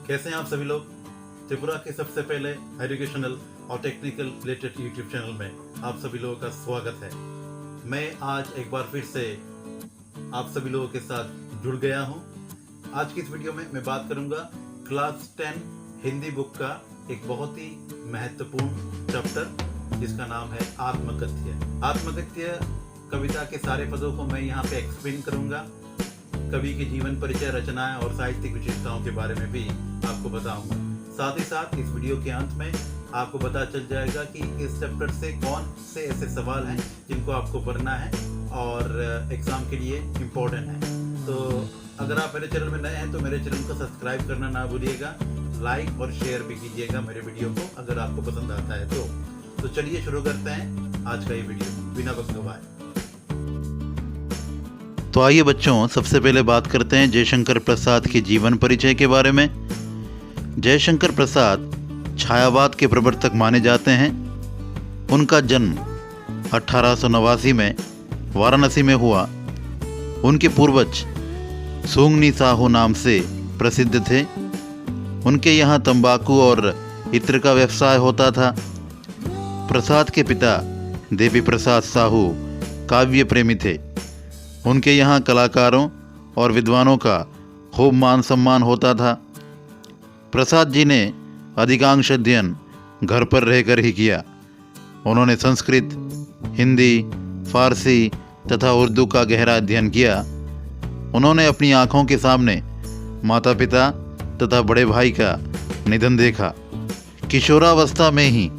कैसे हैं आप सभी लोग। त्रिपुरा के सबसे पहले एजुकेशनल और टेक्निकल रिलेटेड यूट्यूब चैनल में आप सभी लोगों का स्वागत है। मैं आज एक बार फिर से आप सभी लोगों के साथ जुड़ गया हूं। आज की इस वीडियो में मैं बात करूंगा क्लास 10 हिंदी बुक का एक बहुत ही महत्वपूर्ण चैप्टर जिसका नाम है आत्मकथ्य। आत्मकथ्य कविता के सारे पदों को मैं यहाँ पे एक्सप्लेन करूंगा। कवि के जीवन परिचय, रचनाएं और साहित्यिक विशेषताओं के बारे में भी आपको बताऊंगा। साथ ही साथ इस वीडियो के अंत में आपको पता चल जाएगा कि इस चैप्टर से कौन से ऐसे सवाल हैं जिनको आपको पढ़ना है और एग्जाम के लिए इम्पोर्टेंट है। तो अगर आप मेरे चैनल में नए हैं तो मेरे चैनल को सब्सक्राइब करना ना भूलिएगा, लाइक और शेयर भी कीजिएगा मेरे वीडियो को अगर आपको पसंद आता है तो चलिए शुरू करते हैं आज का ये वीडियो बिना वक्त गवाए। तो आइए बच्चों, सबसे पहले बात करते हैं जयशंकर प्रसाद के जीवन परिचय के बारे में। जयशंकर प्रसाद छायावाद के प्रवर्तक माने जाते हैं। उनका जन्म 1889 में वाराणसी में हुआ। उनके पूर्वज सुंगनी साहू नाम से प्रसिद्ध थे। उनके यहाँ तंबाकू और इत्र का व्यवसाय होता था। प्रसाद के पिता देवी प्रसाद साहू काव्य प्रेमी थे। उनके यहाँ कलाकारों और विद्वानों का खूब मान सम्मान होता था। प्रसाद जी ने अधिकांश अध्ययन घर पर रहकर ही किया। उन्होंने संस्कृत, हिंदी, फारसी तथा उर्दू का गहरा अध्ययन किया। उन्होंने अपनी आँखों के सामने माता पिता तथा बड़े भाई का निधन देखा। किशोरावस्था में ही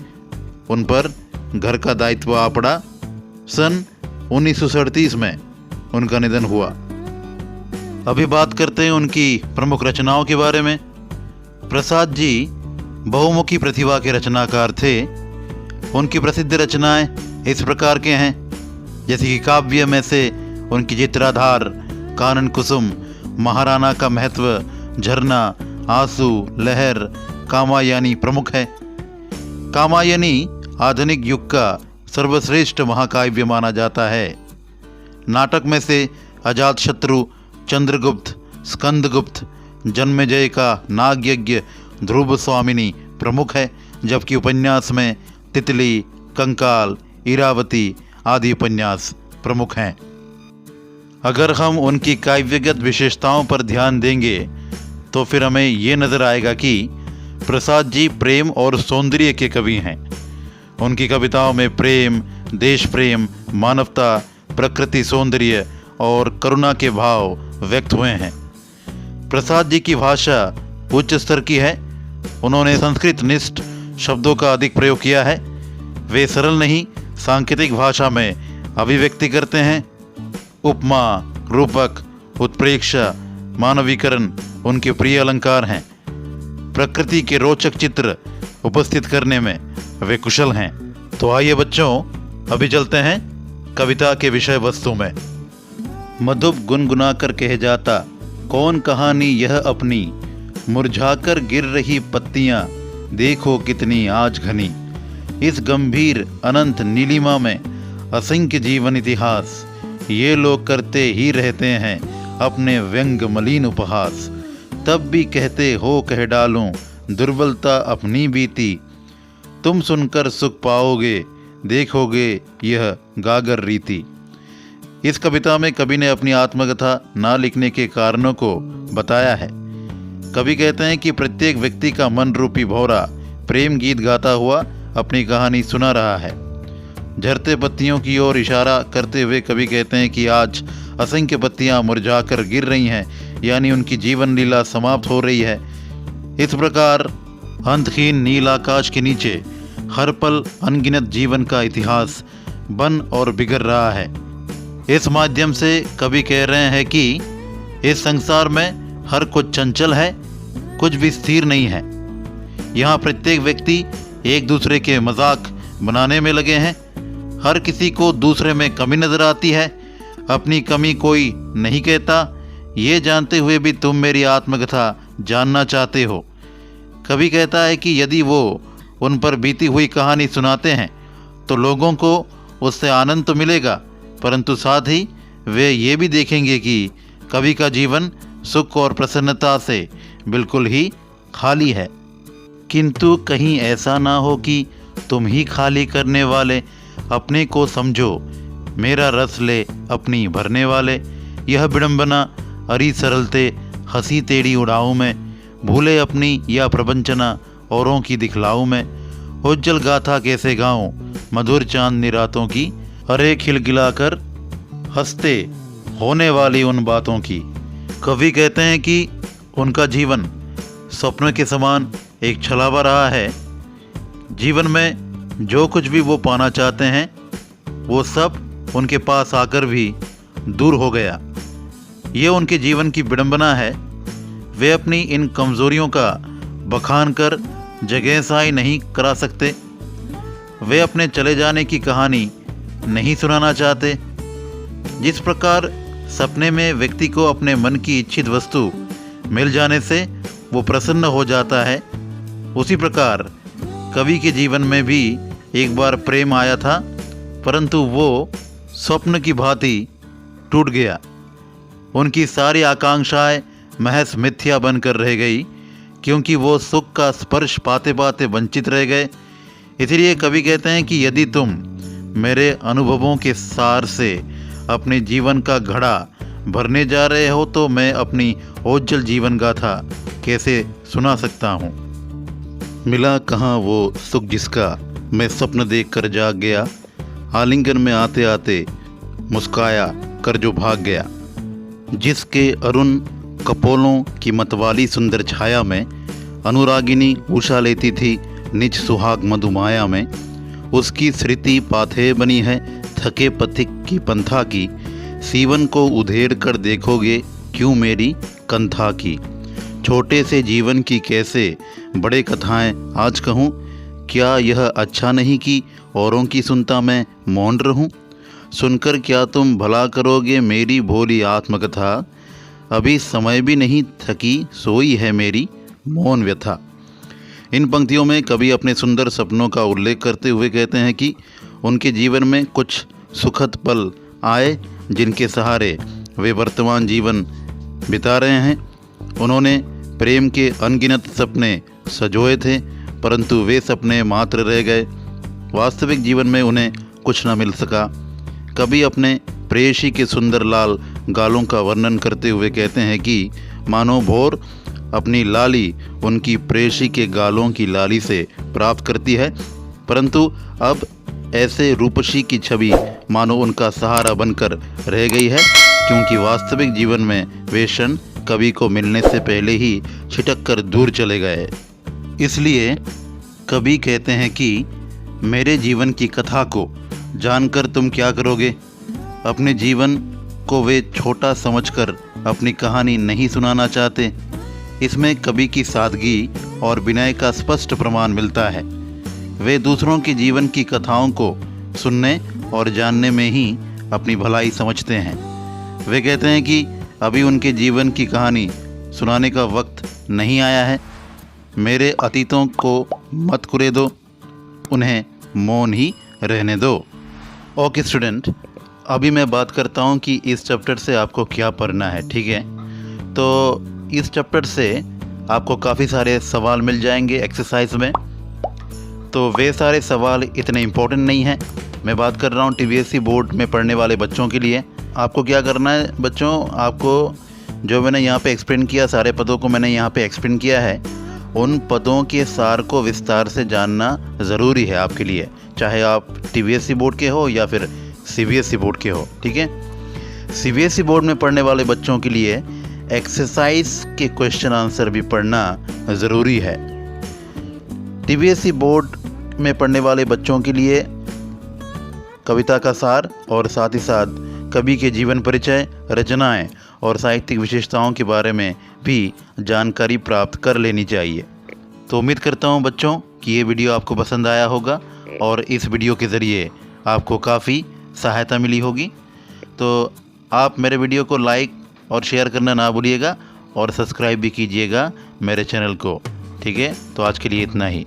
उन पर घर का दायित्व आ पड़ा। सन 1937 में उनका निधन हुआ। अभी बात करते हैं उनकी प्रमुख रचनाओं के बारे में। प्रसाद जी बहुमुखी प्रतिभा के रचनाकार थे। उनकी प्रसिद्ध रचनाएं इस प्रकार के हैं, जैसे कि काव्य में से उनकी चित्राधार, कानन कुसुम, महाराणा का महत्व, झरना, आंसू, लहर, कामायनी प्रमुख है। कामायनी आधुनिक युग का सर्वश्रेष्ठ महाकाव्य माना जाता है। नाटक में से अजातशत्रु, चंद्रगुप्त, स्कंदगुप्त, जन्मेजय का नागयज्ञ, ध्रुव स्वामिनी प्रमुख है, जबकि उपन्यास में तितली, कंकाल, इरावती आदि उपन्यास प्रमुख हैं। अगर हम उनकी काव्यगत विशेषताओं पर ध्यान देंगे तो फिर हमें ये नज़र आएगा कि प्रसाद जी प्रेम और सौंदर्य के कवि हैं। उनकी कविताओं में प्रेम, देश प्रेम, मानवता, प्रकृति सौंदर्य और करुणा के भाव व्यक्त हुए हैं। प्रसाद जी की भाषा उच्च स्तर की है। उन्होंने संस्कृत निष्ठ शब्दों का अधिक प्रयोग किया है। वे सरल नहीं, सांकेतिक भाषा में अभिव्यक्ति करते हैं। उपमा, रूपक, उत्प्रेक्षा, मानवीकरण उनके प्रिय अलंकार हैं। प्रकृति के रोचक चित्र उपस्थित करने में वे कुशल हैं। तो आइए बच्चों, अभी चलते हैं कविता के विषय वस्तु में। मधुप गुनगुनाकर कह जाता कौन कहानी यह अपनी, मुरझाकर गिर रही पत्तियां देखो कितनी आज घनी। इस गंभीर अनंत नीलिमा में असंख्य जीवन इतिहास, ये लोग करते ही रहते हैं अपने व्यंग मलिन उपहास। तब भी कहते हो कह डालूं दुर्बलता अपनी बीती, तुम सुनकर सुख पाओगे देखोगे यह गागर रीति। इस कविता में कवि ने अपनी आत्मकथा ना लिखने के कारणों को बताया है। कवि कहते हैं कि प्रत्येक व्यक्ति का मन रूपी भौरा प्रेम गीत गाता हुआ अपनी कहानी सुना रहा है। झरते पत्तियों की ओर इशारा करते हुए कवि कहते हैं कि आज असंख्य पत्तियां मुरझाकर गिर रही हैं, यानी उनकी जीवन लीला समाप्त हो रही है। इस प्रकार अंतहीन नील आकाश के नीचे हर पल अनगिनत जीवन का इतिहास बन और बिगड़ रहा है। इस माध्यम से कवि कह रहे हैं कि इस संसार में हर कुछ चंचल है, कुछ भी स्थिर नहीं है। यहाँ प्रत्येक व्यक्ति एक दूसरे के मजाक बनाने में लगे हैं। हर किसी को दूसरे में कमी नजर आती है। अपनी कमी कोई नहीं कहता। ये जानते हुए भी तुम मेरी आत्मकथा जानना चाहते हो। कवि कहता है कि यदि वो उन पर बीती हुई कहानी सुनाते हैं तो लोगों को उससे आनंद तो मिलेगा, परंतु साथ ही वे ये भी देखेंगे कि कवि का जीवन सुख और प्रसन्नता से बिल्कुल ही खाली है, किंतु कहीं ऐसा ना हो कि तुम ही खाली करने वाले। अपने को समझो मेरा रस ले अपनी भरने वाले। यह विडंबना अरी सरलते हंसी तेरी उड़ाऊँ मैं, भूले अपनी या प्रवंचना औरों की दिखलाऊँ मैं। उज्जवल गाथा कैसे गाऊँ मधुर चांदनी रातों की, अरे खिलखिलाकर हंसते होने वाली उन बातों की। कवि कहते हैं कि उनका जीवन स्वप्न के समान एक छलावा रहा है। जीवन में जो कुछ भी वो पाना चाहते हैं वो सब उनके पास आकर भी दूर हो गया। ये उनके जीवन की विडंबना है। वे अपनी इन कमज़ोरियों का बखान कर जगह साई नहीं करा सकते। वे अपने चले जाने की कहानी नहीं सुनाना चाहते। जिस प्रकार सपने में व्यक्ति को अपने मन की इच्छित वस्तु मिल जाने से वो प्रसन्न हो जाता है, उसी प्रकार कवि के जीवन में भी एक बार प्रेम आया था, परंतु वो स्वप्न की भांति टूट गया। उनकी सारी आकांक्षाएं महज मिथ्या बनकर रह गई, क्योंकि वो सुख का स्पर्श पाते पाते वंचित रह गए। इसलिए कवि कहते हैं कि यदि तुम मेरे अनुभवों के सार से अपने जीवन का घड़ा भरने जा रहे हो तो मैं अपनी ओज्जल जीवन गाथा कैसे सुना सकता हूँ। मिला कहाँ वो सुख जिसका मैं स्वप्न देख कर जाग गया, आलिंगन में आते आते मुस्काया कर जो भाग गया। जिसके अरुण कपोलों की मतवाली सुंदर छाया में अनुरागिनी उषा लेती थी निज सुहाग मधुमाया में, उसकी स्मृति पाथे बनी है थके पथिक की पंथा की। सीवन को उधेड़ कर देखोगे क्यों मेरी कंथा की। छोटे से जीवन की कैसे बड़े कथाएं आज कहूँ, क्या यह अच्छा नहीं कि औरों की सुनता मैं मौन रहूँ। सुनकर क्या तुम भला करोगे मेरी भोली आत्मकथा, अभी समय भी नहीं थकी सोई है मेरी मौन व्यथा। इन पंक्तियों में कवि अपने सुंदर सपनों का उल्लेख करते हुए कहते हैं कि उनके जीवन में कुछ सुखद पल आए जिनके सहारे वे वर्तमान जीवन बिता रहे हैं। उन्होंने प्रेम के अनगिनत सपने सजोए थे, परंतु वे सपने मात्र रह गए। वास्तविक जीवन में उन्हें कुछ न मिल सका। कवि अपने प्रेयसी के सुंदर लाल गालों का वर्णन करते हुए कहते हैं कि मानो भोर अपनी लाली उनकी प्रेयसी के गालों की लाली से प्राप्त करती है, परंतु अब ऐसे रूपसी की छवि मानो उनका सहारा बनकर रह गई है, क्योंकि वास्तविक जीवन में वे क्षण कवि को मिलने से पहले ही छिटक कर दूर चले गए। इसलिए कवि कहते हैं कि मेरे जीवन की कथा को जानकर तुम क्या करोगे। अपने जीवन को वे छोटा समझकर अपनी कहानी नहीं सुनाना चाहते। इसमें कवि की सादगी और विनय का स्पष्ट प्रमाण मिलता है। वे दूसरों के जीवन की कथाओं को सुनने और जानने में ही अपनी भलाई समझते हैं। वे कहते हैं कि अभी उनके जीवन की कहानी सुनाने का वक्त नहीं आया है। मेरे अतीतों को मत कुरेदो, उन्हें मौन ही रहने दो। ओके स्टूडेंट, अभी मैं बात करता हूँ कि इस चैप्टर से आपको क्या पढ़ना है। ठीक है, तो इस चैप्टर से आपको काफ़ी सारे सवाल मिल जाएंगे एक्सरसाइज में। तो वे सारे सवाल इतने इम्पोर्टेंट नहीं हैं। मैं बात कर रहा हूँ TVSC बोर्ड में पढ़ने वाले बच्चों के लिए। आपको क्या करना है बच्चों, आपको जो मैंने यहाँ पे एक्सप्लेन किया, सारे पदों को मैंने यहाँ पे एक्सप्लेन किया है, उन पदों के सार को विस्तार से जानना ज़रूरी है आपके लिए, चाहे आप TVSC बोर्ड के हो या फिर CBSE बोर्ड के हो। ठीक है, CBSE बोर्ड में पढ़ने वाले बच्चों के लिए एक्सरसाइज के क्वेश्चन आंसर भी पढ़ना ज़रूरी है। TVSC बोर्ड में पढ़ने वाले बच्चों के लिए कविता का सार और साथ ही साथ कवि के जीवन परिचय, रचनाएं और साहित्यिक विशेषताओं के बारे में भी जानकारी प्राप्त कर लेनी चाहिए। तो उम्मीद करता हूं बच्चों कि ये वीडियो आपको पसंद आया होगा और इस वीडियो के ज़रिए आपको काफ़ी सहायता मिली होगी। तो आप मेरे वीडियो को लाइक और शेयर करना ना भूलिएगा और सब्सक्राइब भी कीजिएगा मेरे चैनल को। ठीक है, तो आज के लिए इतना ही।